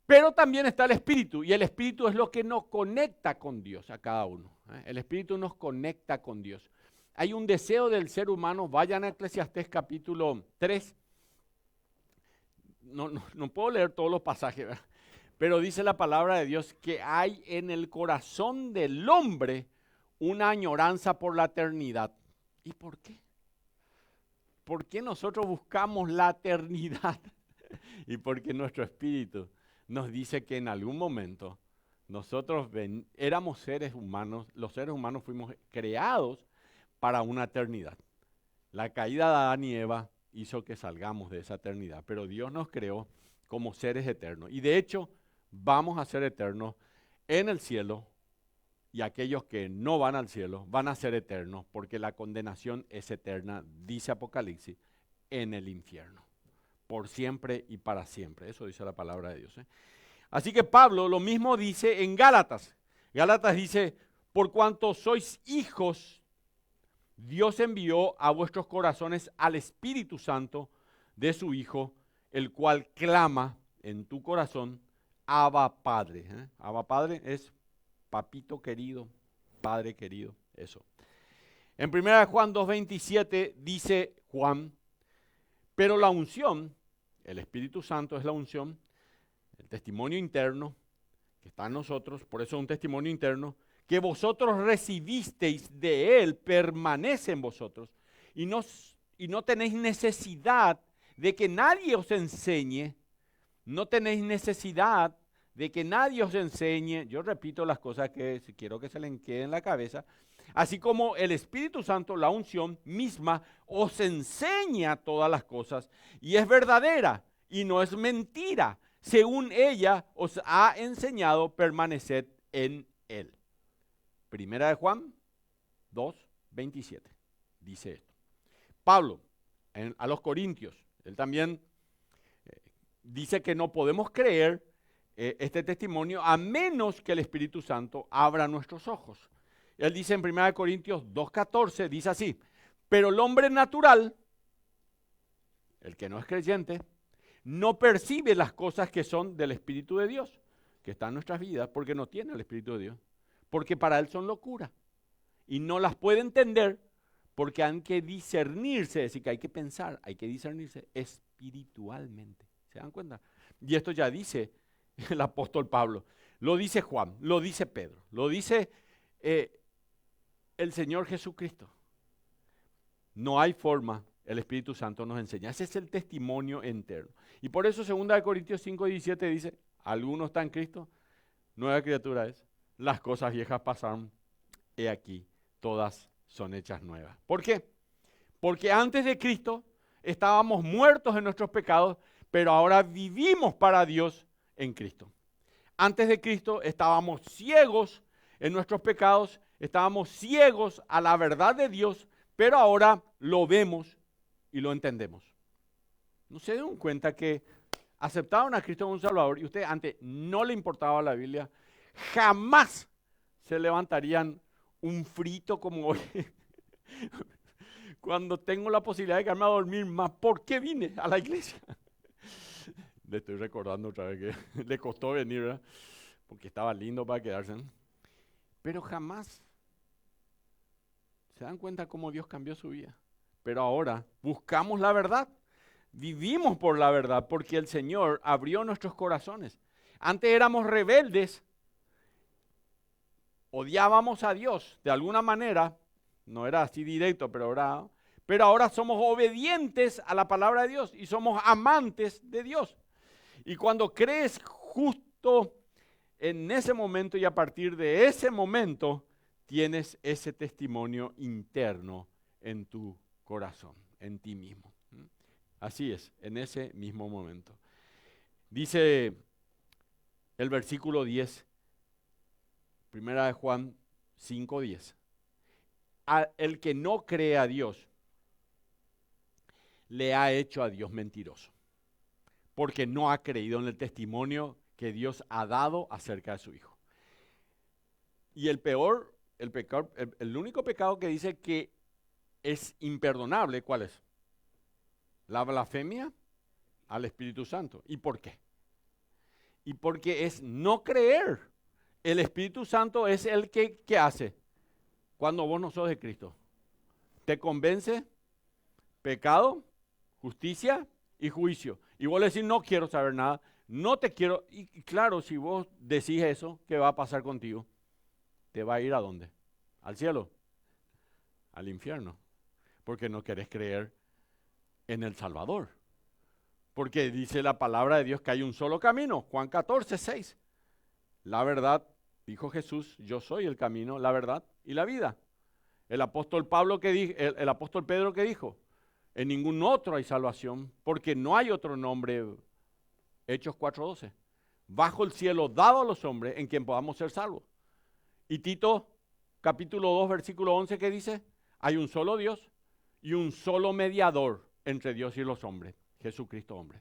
Pero también está el Espíritu, y el Espíritu es lo que nos conecta con Dios a cada uno. El Espíritu nos conecta con Dios. Hay un deseo del ser humano, vayan a Eclesiastés capítulo 3. No puedo leer todos los pasajes, ¿verdad? Pero dice la palabra de Dios que hay en el corazón del hombre una añoranza por la eternidad. ¿Y por qué? ¿Por qué nosotros buscamos la eternidad? Y porque nuestro espíritu nos dice que en algún momento nosotros éramos seres humanos, los seres humanos fuimos creados para una eternidad. La caída de Adán y Eva hizo que salgamos de esa eternidad, pero Dios nos creó como seres eternos. Y de hecho, vamos a ser eternos en el cielo, y aquellos que no van al cielo van a ser eternos, porque la condenación es eterna, dice Apocalipsis, en el infierno, por siempre y para siempre. Eso dice la palabra de Dios. Así que Pablo lo mismo dice en Gálatas. Gálatas dice, por cuanto sois hijos, Dios envió a vuestros corazones al Espíritu Santo de su Hijo, el cual clama en tu corazón, Abba Padre. Abba Padre es papito querido, padre querido, eso. En 1 Juan 2:27 dice Juan, pero la unción, el Espíritu Santo es la unción, el testimonio interno que está en nosotros, por eso es un testimonio interno, que vosotros recibisteis de Él, permanece en vosotros, y no tenéis necesidad de que nadie os enseñe, no tenéis necesidad de que nadie os enseñe. Yo repito las cosas que quiero que se les quede en la cabeza. Así como el Espíritu Santo, la unción misma, os enseña todas las cosas y es verdadera y no es mentira. Según ella os ha enseñado, permaneced en Él. Primera de Juan 2:27 dice esto. Pablo, a los Corintios, él también dice que no podemos creer este testimonio a menos que el Espíritu Santo abra nuestros ojos. Él dice en 1 Corintios 2:14, dice así, pero el hombre natural, el que no es creyente, no percibe las cosas que son del Espíritu de Dios, que están en nuestras vidas, porque no tiene el Espíritu de Dios, porque para él son locura. Y no las puede entender porque hay que discernirse, es decir, que hay que pensar, hay que discernirse espiritualmente. ¿Se dan cuenta? Y esto ya dice el apóstol Pablo, lo dice Juan, lo dice Pedro, lo dice el Señor Jesucristo. No hay forma, el Espíritu Santo nos enseña. Ese es el testimonio interno. Y por eso 2 Corintios 5:17 dice, alguno está en Cristo, nueva criatura es, las cosas viejas pasaron, he aquí, todas son hechas nuevas. ¿Por qué? Porque antes de Cristo estábamos muertos en nuestros pecados, pero ahora vivimos para Dios en Cristo. Antes de Cristo estábamos ciegos en nuestros pecados, estábamos ciegos a la verdad de Dios, pero ahora lo vemos y lo entendemos. ¿No se dan cuenta que aceptaron a Cristo como un Salvador y usted antes no le importaba la Biblia? Jamás se levantarían un frito como hoy. Cuando tengo la posibilidad de quedarme a dormir más, ¿por qué vine a la iglesia? Le estoy recordando otra vez que le costó venir, ¿verdad? Porque estaba lindo para quedarse. Pero jamás se dan cuenta cómo Dios cambió su vida. Pero ahora buscamos la verdad. Vivimos por la verdad porque el Señor abrió nuestros corazones. Antes éramos rebeldes, odiábamos a Dios de alguna manera, no era así directo, pero ahora somos obedientes a la palabra de Dios y somos amantes de Dios. Y cuando crees justo en ese momento y a partir de ese momento, tienes ese testimonio interno en tu corazón, en ti mismo. Así es, en ese mismo momento. Dice el versículo 10, primera de Juan 5:10. El que no cree a Dios, le ha hecho a Dios mentiroso, porque no ha creído en el testimonio que Dios ha dado acerca de su Hijo. Y el único pecado que dice que es imperdonable, ¿cuál es? La blasfemia al Espíritu Santo. ¿Y por qué? Y porque es no creer. El Espíritu Santo es el que ¿qué hace? Cuando vos no sos de Cristo. Te convence pecado, justicia y juicio. Y vos le decís, no quiero saber nada, no te quiero. Y claro, si vos decís eso, ¿qué va a pasar contigo? ¿Te va a ir a dónde? ¿Al cielo? Al infierno. Porque no querés creer en el Salvador. Porque dice la palabra de Dios que hay un solo camino. Juan 14:6. La verdad, dijo Jesús, yo soy el camino, la verdad y la vida. El apóstol el apóstol Pedro que dijo, en ningún otro hay salvación, porque no hay otro nombre, Hechos 4:12, bajo el cielo dado a los hombres en quien podamos ser salvos. Y Tito capítulo 2 versículo 11 que dice, hay un solo Dios y un solo mediador entre Dios y los hombres, Jesucristo hombre.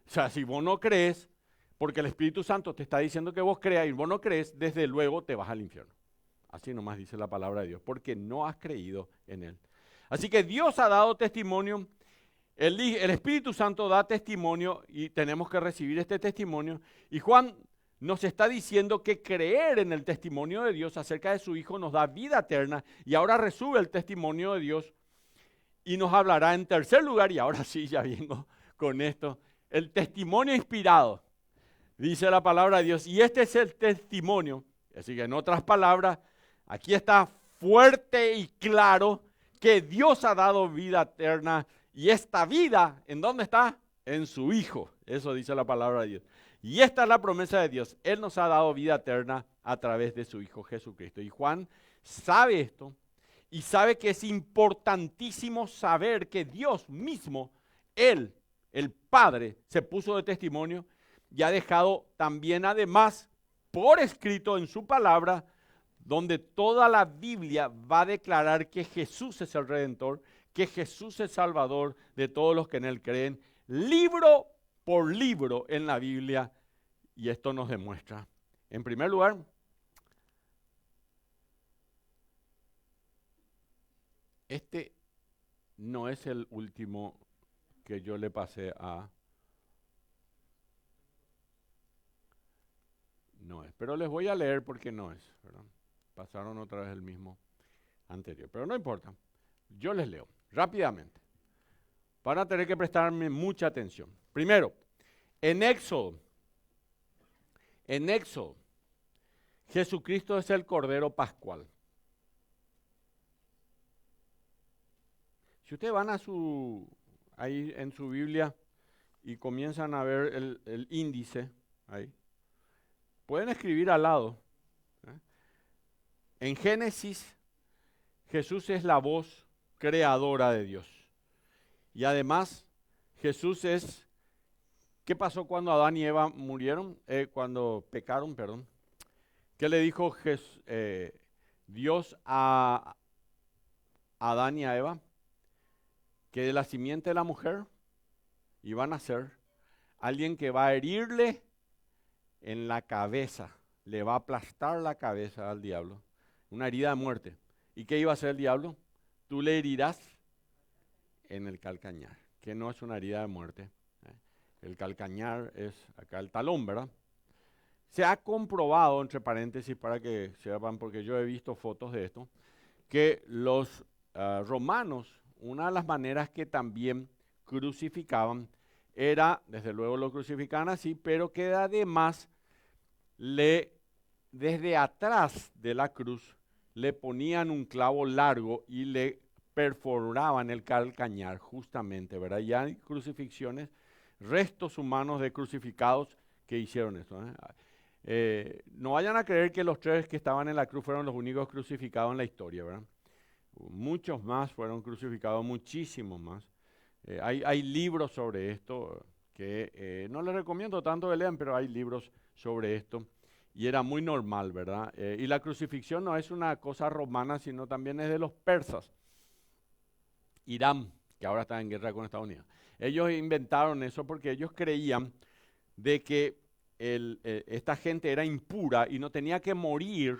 O sea, si vos no crees, porque el Espíritu Santo te está diciendo que vos creas y vos no crees, desde luego te vas al infierno. Así nomás dice la palabra de Dios, porque no has creído en Él. Así que Dios ha dado testimonio, el Espíritu Santo da testimonio y tenemos que recibir este testimonio. Y Juan nos está diciendo que creer en el testimonio de Dios acerca de su Hijo nos da vida eterna. Y ahora resube el testimonio de Dios y nos hablará en tercer lugar, y ahora sí, ya vengo con esto, el testimonio inspirado. Dice la palabra de Dios, y este es el testimonio. Así que en otras palabras, aquí está fuerte y claro que Dios ha dado vida eterna y esta vida, ¿en dónde está? En su Hijo. Eso dice la palabra de Dios. Y esta es la promesa de Dios. Él nos ha dado vida eterna a través de su Hijo Jesucristo. Y Juan sabe esto y sabe que es importantísimo saber que Dios mismo, Él, el Padre, se puso de testimonio y ha dejado también además por escrito en su palabra, donde toda la Biblia va a declarar que Jesús es el Redentor, que Jesús es Salvador de todos los que en Él creen, libro por libro en la Biblia, y esto nos demuestra. En primer lugar, este no es el último que yo le pasé a... No es, pero les voy a leer porque no es, ¿verdad? Pasaron otra vez el mismo anterior, pero no importa. Yo les leo rápidamente. Van a tener que prestarme mucha atención. Primero, en Éxodo, Jesucristo es el Cordero Pascual. Si ustedes van ahí en su Biblia y comienzan a ver el índice, ahí, pueden escribir al lado. En Génesis, Jesús es la voz creadora de Dios. Y además, Jesús es... ¿Qué pasó cuando Adán y Eva murieron? Cuando pecaron, perdón. ¿Qué le dijo Dios a Adán y a Eva? Que de la simiente de la mujer iban a ser alguien que va a herirle en la cabeza, le va a aplastar la cabeza al diablo, una herida de muerte. ¿Y qué iba a hacer el diablo? Tú le herirás en el calcañar, que no es una herida de muerte. El calcañar es acá el talón, ¿verdad? Se ha comprobado, entre paréntesis, para que sepan, porque yo he visto fotos de esto, que los romanos, una de las maneras que también crucificaban era, desde luego lo crucificaban así, pero que además desde atrás de la cruz le ponían un clavo largo y le perforaban el calcañar justamente, ¿verdad? Ya hay crucifixiones, restos humanos de crucificados que hicieron esto. No vayan a creer que los 3 que estaban en la cruz fueron los únicos crucificados en la historia, ¿verdad? Muchos más fueron crucificados, muchísimos más. Hay libros sobre esto que no les recomiendo tanto que lean, pero hay libros sobre esto. Y era muy normal, ¿verdad? Y la crucifixión no es una cosa romana, sino también es de los persas. Irán, que ahora está en guerra con Estados Unidos. Ellos inventaron eso porque ellos creían de que esta gente era impura y no tenía que morir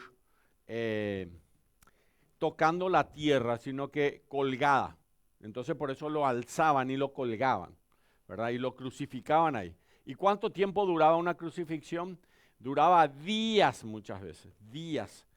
tocando la tierra, sino que colgada. Entonces por eso lo alzaban y lo colgaban, ¿verdad? Y lo crucificaban ahí. ¿Y cuánto tiempo duraba una crucifixión? Duraba días muchas veces, días.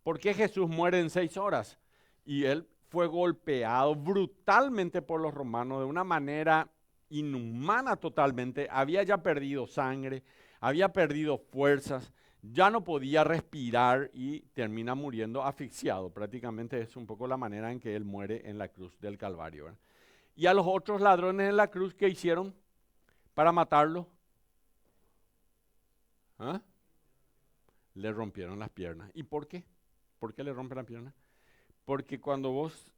¿Por qué Jesús muere en 6 horas? Y él fue golpeado brutalmente por los romanos de una manera inhumana totalmente. Había ya perdido sangre, había perdido fuerzas, ya no podía respirar y termina muriendo asfixiado. Prácticamente es un poco la manera en que él muere en la cruz del Calvario, ¿verdad? Y a los otros ladrones en la cruz, ¿qué hicieron para matarlo? ¿Ah? Le rompieron las piernas. ¿Y por qué? ¿Por qué le rompen las piernas? Porque cuando vos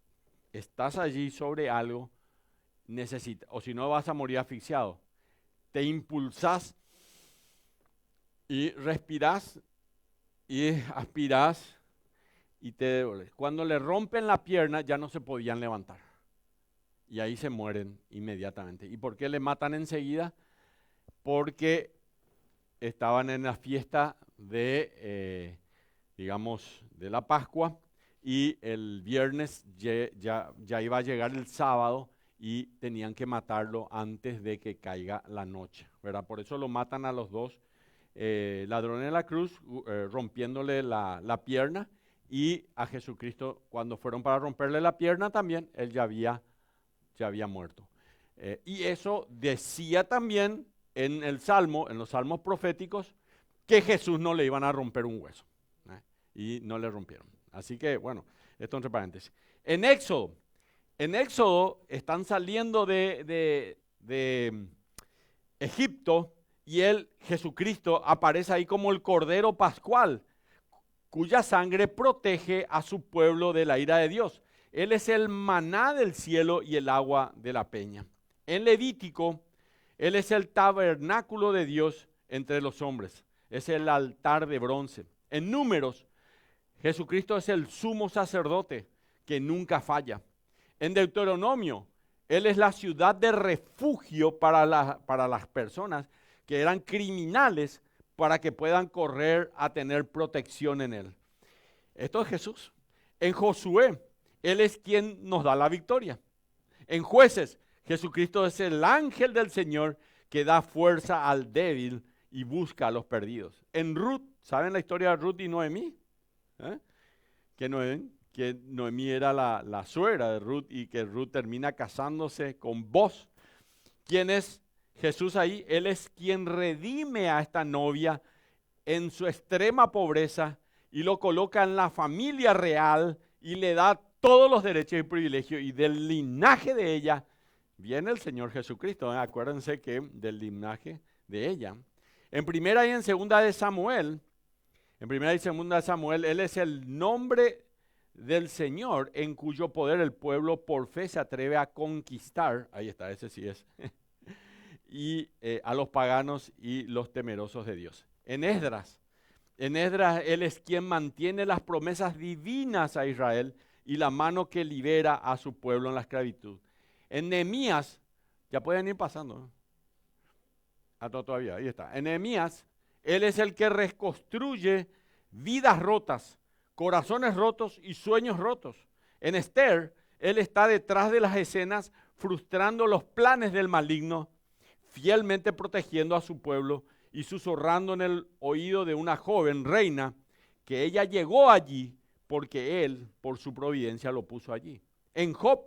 estás allí sobre algo, necesitas, o si no vas a morir asfixiado, te impulsás y respirás y aspirás y te devuelves. Cuando le rompen la pierna ya no se podían levantar. Y ahí se mueren inmediatamente. ¿Y por qué le matan enseguida? Porque estaban en la fiesta de, digamos, de la Pascua y el viernes ya iba a llegar el sábado y tenían que matarlo antes de que caiga la noche, ¿verdad? Por eso lo matan a los dos ladrones de la cruz, rompiéndole la pierna, y a Jesucristo cuando fueron para romperle la pierna también, él ya había muerto. Y eso decía también en el Salmo, en los salmos proféticos, que Jesús no le iban a romper un hueso. Y no le rompieron. Así que, bueno, esto entre paréntesis. En Éxodo están saliendo de Egipto y Jesucristo, aparece ahí como el Cordero Pascual, cuya sangre protege a su pueblo de la ira de Dios. Él es el maná del cielo y el agua de la peña. En Levítico, Él es el tabernáculo de Dios entre los hombres. Es el altar de bronce. En Números, Jesucristo es el sumo sacerdote que nunca falla. En Deuteronomio, Él es la ciudad de refugio para las personas que eran criminales, para que puedan correr a tener protección en Él. Esto es Jesús. En Josué, Él es quien nos da la victoria. En Jueces, Jesucristo es el ángel del Señor que da fuerza al débil y busca a los perdidos. En Ruth, ¿saben la historia de Ruth y Noemí? ¿Eh? Que Noemí era la suegra de Ruth y que Ruth termina casándose con Boaz. ¿Quién es Jesús ahí? Él es quien redime a esta novia en su extrema pobreza y lo coloca en la familia real y le da todos los derechos y privilegios. Y del linaje de ella viene el Señor Jesucristo. Acuérdense que del linaje de ella. En primera y en segunda de Samuel, Él es el nombre del Señor en cuyo poder el pueblo por fe se atreve a conquistar. Ahí está, ese sí es. Y a los paganos y los temerosos de Dios. En Esdras, Él es quien mantiene las promesas divinas a Israel y la mano que libera a su pueblo en la esclavitud. En Nehemías, ya pueden ir pasando, ¿no? Todavía, ahí está. En Nehemías, Él es el que reconstruye vidas rotas, corazones rotos y sueños rotos. En Esther, Él está detrás de las escenas frustrando los planes del maligno, fielmente protegiendo a su pueblo y susurrando en el oído de una joven reina que ella llegó allí porque Él, por su providencia, lo puso allí. En Job,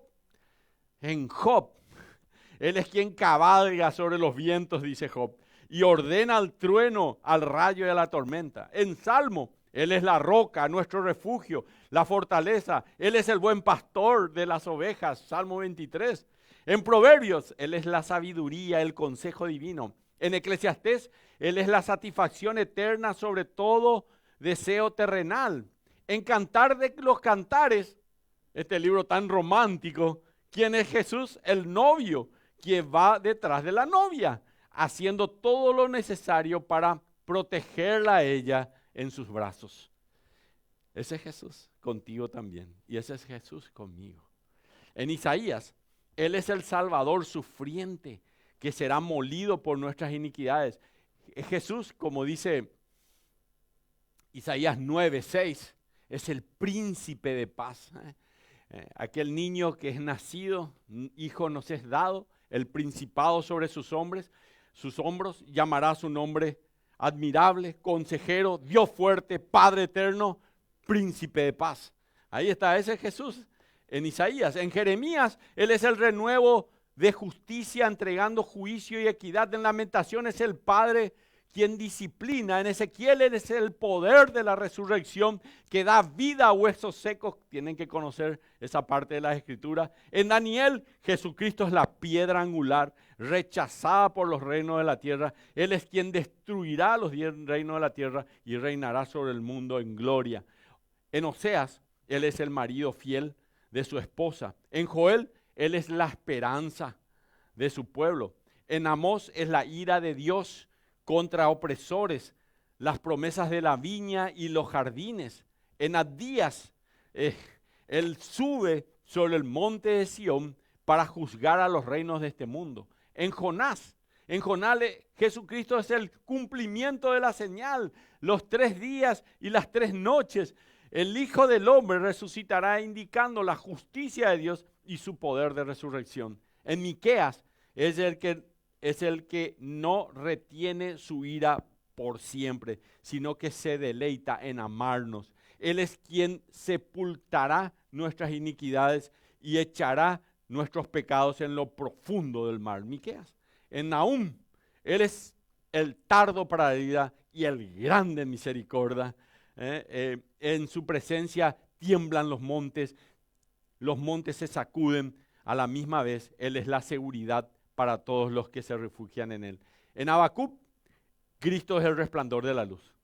Él es quien cabalga sobre los vientos, dice Job, y ordena al trueno, al rayo y a la tormenta. En Salmo, Él es la roca, nuestro refugio, la fortaleza. Él es el buen pastor de las ovejas, Salmo 23. En Proverbios, Él es la sabiduría, el consejo divino. En Eclesiastés, Él es la satisfacción eterna sobre todo deseo terrenal. En Cantar de los Cantares, este libro tan romántico, ¿quién es Jesús? El novio, quien va detrás de la novia, haciendo todo lo necesario para protegerla a ella en sus brazos. Ese es Jesús contigo también, y ese es Jesús conmigo. En Isaías, Él es el Salvador sufriente, que será molido por nuestras iniquidades. Jesús, como dice Isaías 9:6, es el príncipe de paz. Aquel niño que es nacido, hijo nos es dado, el principado sobre sus hombros, llamará su nombre admirable, consejero, Dios fuerte, Padre eterno, príncipe de paz. Ahí está, ese es Jesús en Isaías. En Jeremías, Él es el renuevo de justicia, entregando juicio y equidad. En Lamentaciones, el Padre quien disciplina. En Ezequiel, Él es el poder de la resurrección que da vida a huesos secos. Tienen que conocer esa parte de la Escritura. En Daniel, Jesucristo es la piedra angular, rechazada por los reinos de la tierra. Él es quien destruirá los 10 reinos de la tierra y reinará sobre el mundo en gloria. En Oseas, Él es el marido fiel de su esposa. En Joel, Él es la esperanza de su pueblo. En Amós es la ira de Dios contra opresores, las promesas de la viña y los jardines. En Abdías, Él sube sobre el monte de Sión para juzgar a los reinos de este mundo. En Jonás, Jesucristo es el cumplimiento de la señal, los 3 días y las 3 noches. El Hijo del Hombre resucitará indicando la justicia de Dios y su poder de resurrección. En Miqueas es el que no retiene su ira por siempre, sino que se deleita en amarnos. Él es quien sepultará nuestras iniquidades y echará nuestros pecados en lo profundo del mar. Miqueas. En Nahum, Él es el tardo para la herida y el grande en misericordia. En su presencia tiemblan los montes se sacuden a la misma vez. Él es la seguridad para todos los que se refugian en Él. En Habacuc, Cristo es el resplandor de la luz.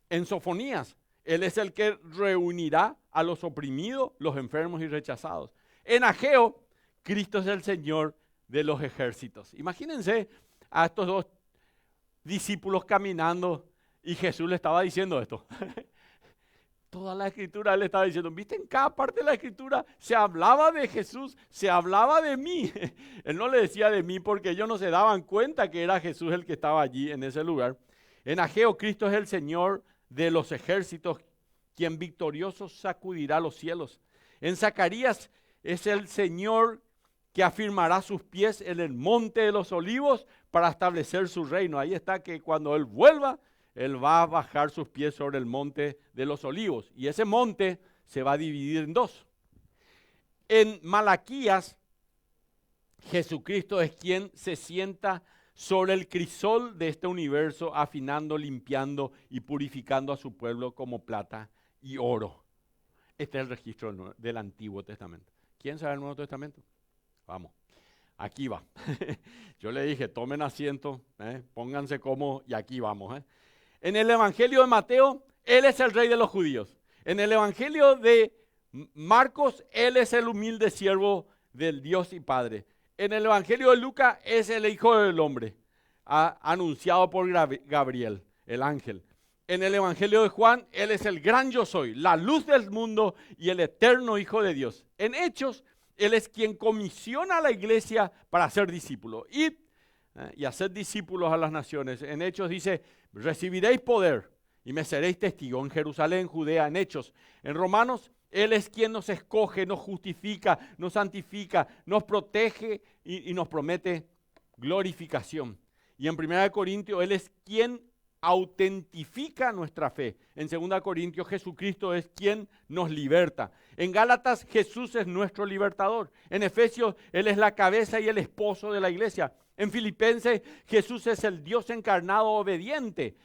En Sofonías, Él es el que reunirá a los oprimidos, los enfermos y rechazados. En Ageo, Cristo es el Señor de los ejércitos. Imagínense a estos 2 discípulos caminando y Jesús le estaba diciendo esto. Toda la Escritura Él estaba diciendo, ¿viste? En cada parte de la Escritura se hablaba de Jesús, se hablaba de mí. Él no le decía de mí porque ellos no se daban cuenta que era Jesús el que estaba allí en ese lugar. En Ageo, Cristo es el Señor de los ejércitos, quien victorioso sacudirá los cielos. En Zacarías es el Señor que afirmará sus pies en el monte de los olivos para establecer su reino. Ahí está que cuando Él vuelva, Él va a bajar sus pies sobre el monte de los olivos. Y ese monte se va a dividir en dos. En Malaquías, Jesucristo es quien se sienta sobre el crisol de este universo, afinando, limpiando y purificando a su pueblo como plata y oro. Este es el registro del Antiguo Testamento. ¿Quién sabe el Nuevo Testamento? Vamos, aquí va. Yo le dije, tomen asiento, pónganse cómodos y aquí vamos. En el Evangelio de Mateo, Él es el rey de los judíos. En el Evangelio de Marcos, Él es el humilde siervo del Dios y Padre. En el Evangelio de Lucas, es el Hijo del Hombre, anunciado por Gabriel, el ángel. En el Evangelio de Juan, Él es el gran yo soy, la luz del mundo y el eterno Hijo de Dios. En Hechos, Él es quien comisiona a la iglesia para ser discípulos. Y hacer discípulos a las naciones. En Hechos dice, recibiréis poder y me seréis testigo en Jerusalén, en Judea, en Hechos. En Romanos, Él es quien nos escoge, nos justifica, nos santifica, nos protege y nos promete glorificación. Y en 1 Corintios, Él es quien autentifica nuestra fe. En 2 Corintios, Jesucristo es quien nos liberta. En Gálatas, Jesús es nuestro libertador. En Efesios, Él es la cabeza y el esposo de la iglesia. En Filipenses, Jesús es el Dios encarnado obediente,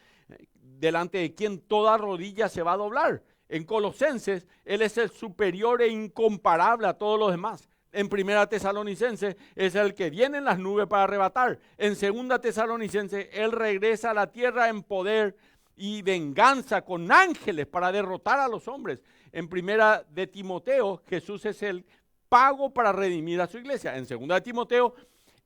delante de quien toda rodilla se va a doblar. En Colosenses, Él es el superior e incomparable a todos los demás. En 1 Tesalonicenses, es el que viene en las nubes para arrebatar. En 2 Tesalonicenses, Él regresa a la tierra en poder y venganza con ángeles para derrotar a los hombres. En 1 de Timoteo, Jesús es el pago para redimir a su iglesia. En 2 de Timoteo,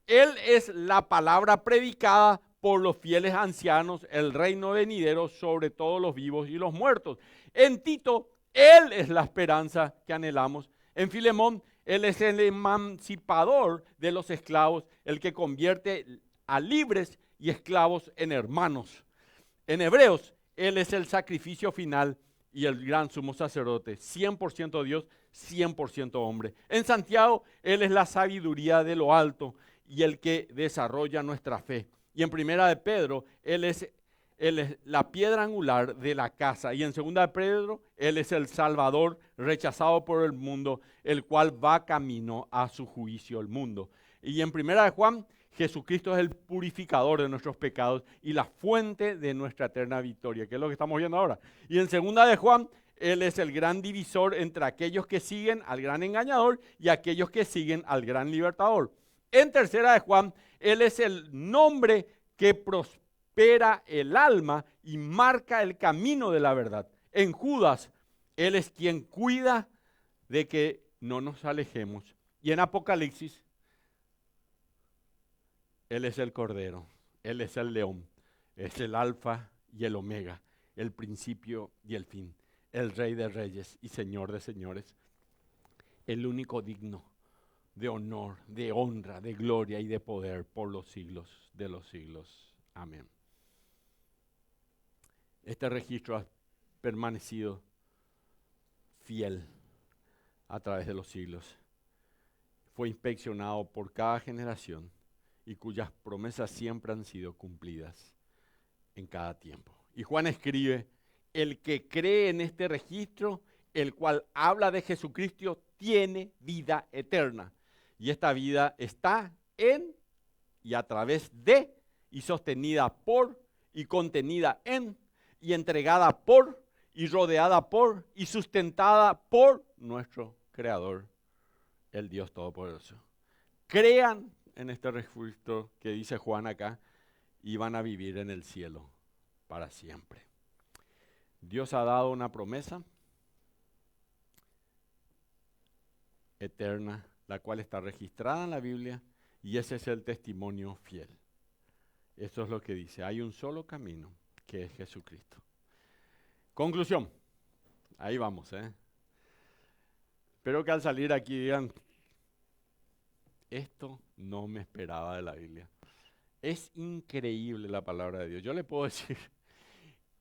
Él es la palabra predicada por los fieles ancianos, el reino venidero sobre todos los vivos y los muertos. En Tito, Él es la esperanza que anhelamos. En Filemón, Él es el emancipador de los esclavos, el que convierte a libres y esclavos en hermanos. En Hebreos, Él es el sacrificio final y el gran sumo sacerdote, 100% Dios, 100% hombre. En Santiago, Él es la sabiduría de lo alto y el que desarrolla nuestra fe. Y en 1 de Pedro, Él es la piedra angular de la casa. Y en 2 de Pedro, Él es el Salvador rechazado por el mundo, el cual va camino a su juicio el mundo. Y en 1 de Juan, Jesucristo es el purificador de nuestros pecados y la fuente de nuestra eterna victoria, que es lo que estamos viendo ahora. Y en 2 de Juan, Él es el gran divisor entre aquellos que siguen al gran engañador y aquellos que siguen al gran libertador. En 3 de Juan, Él es el nombre que prospera el alma y marca el camino de la verdad. En Judas, Él es quien cuida de que no nos alejemos. Y en Apocalipsis, Él es el Cordero, Él es el León, es el Alfa y el Omega, el principio y el fin, el Rey de Reyes y Señor de Señores, el único digno de honor, de honra, de gloria y de poder por los siglos de los siglos. Amén. Este registro ha permanecido fiel a través de los siglos. Fue inspeccionado por cada generación y cuyas promesas siempre han sido cumplidas en cada tiempo. Y Juan escribe, el que cree en este registro, el cual habla de Jesucristo, tiene vida eterna. Y esta vida está en y a través de y sostenida por y contenida en y entregada por y rodeada por y sustentada por nuestro Creador, el Dios Todopoderoso. Crean en este registro que dice Juan acá y van a vivir en el cielo para siempre. Dios ha dado una promesa eterna, la cual está registrada en la Biblia, y ese es el testimonio fiel. Eso es lo que dice, hay un solo camino, que es Jesucristo. Conclusión, ahí vamos. Espero que al salir aquí digan, esto no me esperaba de la Biblia. Es increíble la palabra de Dios. Yo le puedo decir,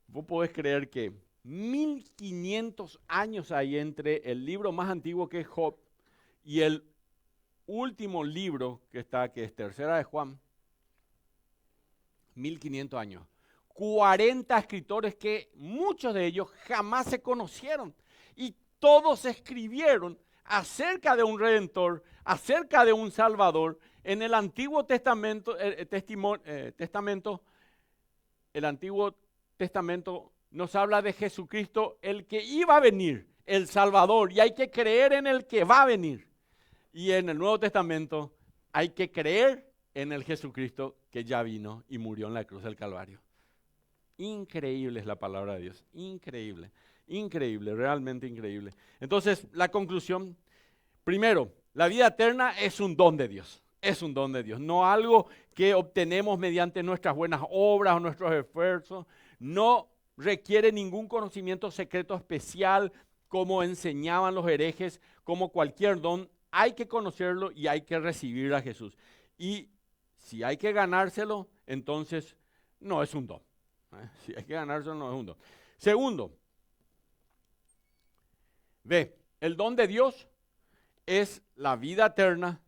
vos podés creer que 1500 años hay entre el libro más antiguo que es Job y el último libro que está, que es Tercera de Juan, 1500 años. 40 escritores que muchos de ellos jamás se conocieron y todos escribieron acerca de un Redentor, acerca de un Salvador. En el Antiguo Testamento, el Antiguo Testamento nos habla de Jesucristo, el que iba a venir, el Salvador, y hay que creer en el que va a venir. Y en el Nuevo Testamento hay que creer en el Jesucristo que ya vino y murió en la cruz del Calvario. Increíble es la palabra de Dios, increíble, increíble, realmente increíble. Entonces, la conclusión, primero, la vida eterna es un don de Dios, es un don de Dios, no algo que obtenemos mediante nuestras buenas obras o nuestros esfuerzos, no requiere ningún conocimiento secreto especial como enseñaban los herejes, como cualquier don, hay que conocerlo y hay que recibir a Jesús. Y si hay que ganárselo, entonces no es un don. Si hay que ganárselo, no es un don. Segundo, ve, el don de Dios es la vida eterna.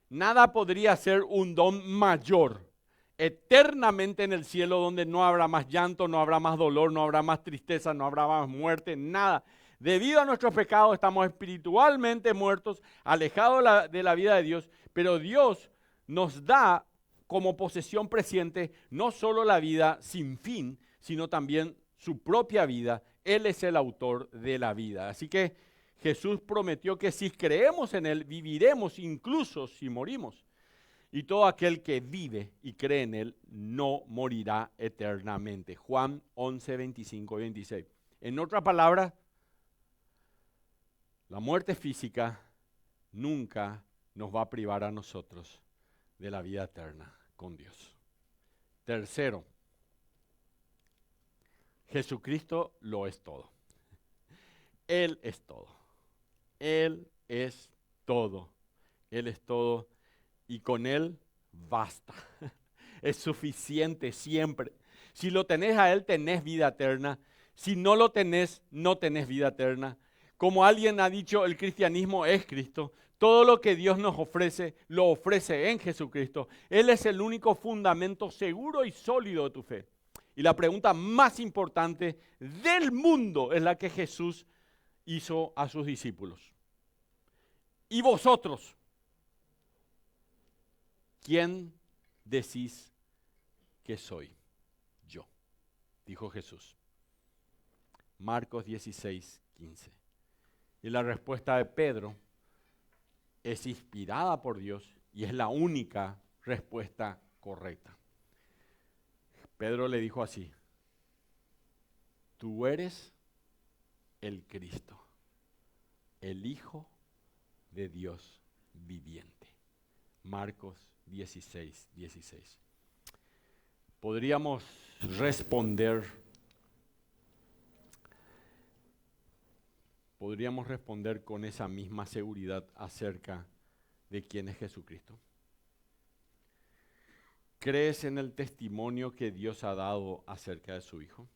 Nada podría ser un don mayor. Eternamente en el cielo donde no habrá más llanto, no habrá más dolor, no habrá más tristeza, no habrá más muerte, nada. Debido a nuestros pecados estamos espiritualmente muertos, alejados de la vida de Dios, pero Dios nos da como posesión presente no solo la vida sin fin, sino también su propia vida. Él es el autor de la vida. Así que Jesús prometió que si creemos en Él, viviremos incluso si morimos. Y todo aquel que vive y cree en Él no morirá eternamente. Juan 11, 25 y 26. En otras palabras, la muerte física nunca nos va a privar a nosotros de la vida eterna con Dios. Tercero, Jesucristo lo es todo. Él es todo. Él es todo. Él es todo. Y con Él basta. Es suficiente siempre. Si lo tenés a Él, tenés vida eterna. Si no lo tenés, no tenés vida eterna. Como alguien ha dicho, el cristianismo es Cristo. Todo lo que Dios nos ofrece, lo ofrece en Jesucristo. Él es el único fundamento seguro y sólido de tu fe. Y la pregunta más importante del mundo es la que Jesús hizo a sus discípulos. ¿Y vosotros? ¿Quién decís que soy? Yo, dijo Jesús. Marcos 16, 15. Y la respuesta de Pedro es inspirada por Dios y es la única respuesta correcta. Pedro le dijo así: tú eres el Cristo, el Hijo de Dios viviente. Marcos 16, 16. Podríamos responder con esa misma seguridad acerca de quién es Jesucristo. ¿Crees en el testimonio que Dios ha dado acerca de su Hijo?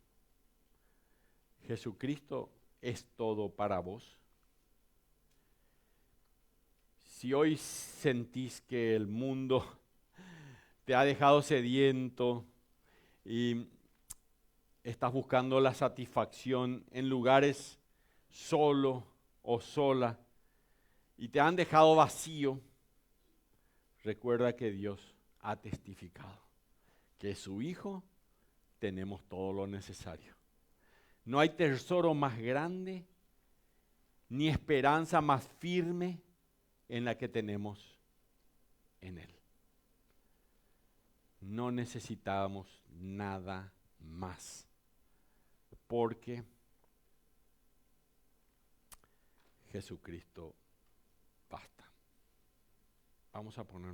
¿Jesucristo es todo para vos? Si hoy sentís que el mundo te ha dejado sediento y estás buscando la satisfacción en lugares solo o sola y te han dejado vacío, recuerda que Dios ha testificado que su Hijo tenemos todo lo necesario. No hay tesoro más grande ni esperanza más firme en la que tenemos en Él. No necesitamos nada más, porque Jesucristo basta. Vamos a poner